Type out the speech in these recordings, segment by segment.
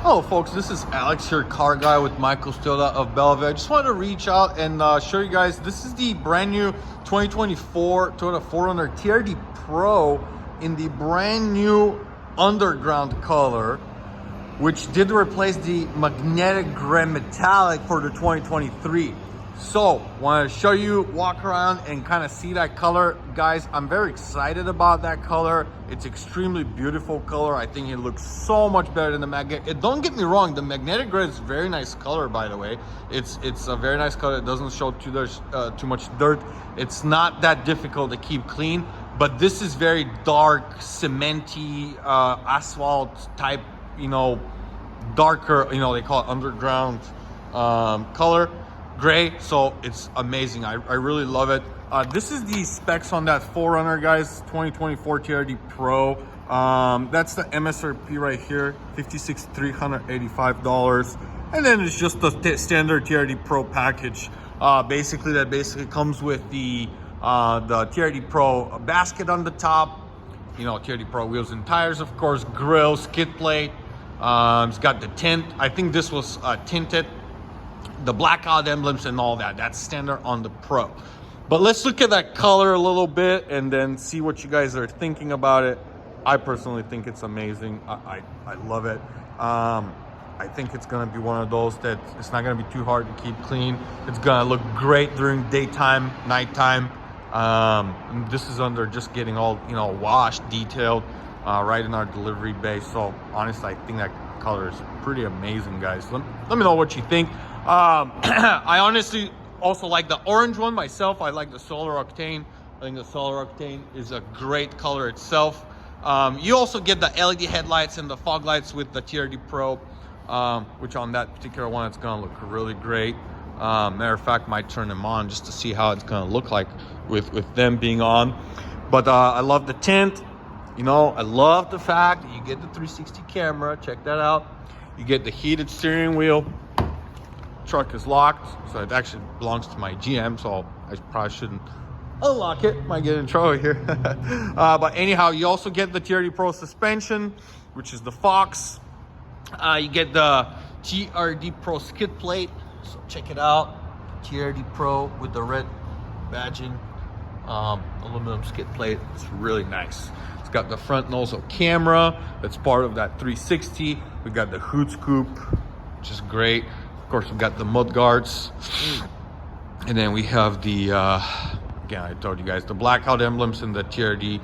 Hello folks, this is Alex, your car guy with Michael Stoda of Bellevue. I just wanted to reach out and show you guys, this is the brand new 2024 Toyota 4Runner TRD Pro in the brand new underground color, which did replace the magnetic gray metallic for the 2023. So, want to show you, walk around and kind of see that color. Guys, I'm very excited about that color. It's extremely beautiful color. I think it looks so much better than the magnetic. Don't get me wrong, the magnetic gray is a very nice color, by the way. It's a very nice color. It doesn't show too much dirt. It's not that difficult to keep clean, but this is very dark, cementy, asphalt type, darker, they call it underground color. Gray, so it's amazing. I really love it. This is the specs on that 4Runner, guys. 2024 TRD Pro. That's the MSRP right here, $56,385, and then it's just the standard TRD Pro package. That comes with the TRD Pro basket on the top. TRD Pro wheels and tires, of course, grill, skid plate. It's got the tint. I think this was tinted. The blackout emblems and all that, that's standard on the Pro. But let's look at that color a little bit and then see what you guys are thinking about it. I personally think it's amazing. I love it. I think it's gonna be one of those that it's not gonna be too hard to keep clean. It's gonna look great during daytime, nighttime. This is under just getting all washed, detailed, right in our delivery bay. So honestly, I think that color is pretty amazing, guys. Let me know what you think. I honestly also like the orange one myself. I like the solar octane. I think the solar octane is a great color itself. You also get the LED headlights and the fog lights with the TRD Pro, which on that particular one, it's gonna look really great. Matter of fact, might turn them on just to see how it's gonna look like with them being on. But I love the tint. I love the fact that you get the 360 camera. Check that out. You get the heated steering wheel. Truck is locked, so it actually belongs to my GM, so I probably shouldn't unlock it. Might get in trouble here. But anyhow, you also get the TRD Pro suspension, which is the Fox. You get the TRD Pro skid plate, so check it out. TRD Pro with the red badging, aluminum skid plate. It's really nice. It's got the front nozzle camera that's part of that 360. We got the hood scoop, which is great. Of course, we've got the mud guards, and then we have the again, I told you guys, the blackout emblems and the TRD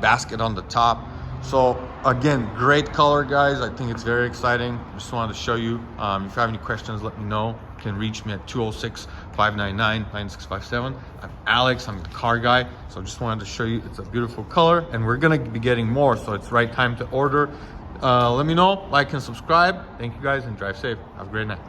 basket on the top. So again, great color, guys. I think it's very exciting. Just wanted to show you. If you have any questions, let me know. You can reach me at 206-599-9657. I'm Alex, I'm the car guy. So just wanted to show you, it's a beautiful color, and we're gonna be getting more, so it's right time to order. Let me know, like and subscribe. Thank you guys, and drive safe. Have a great night.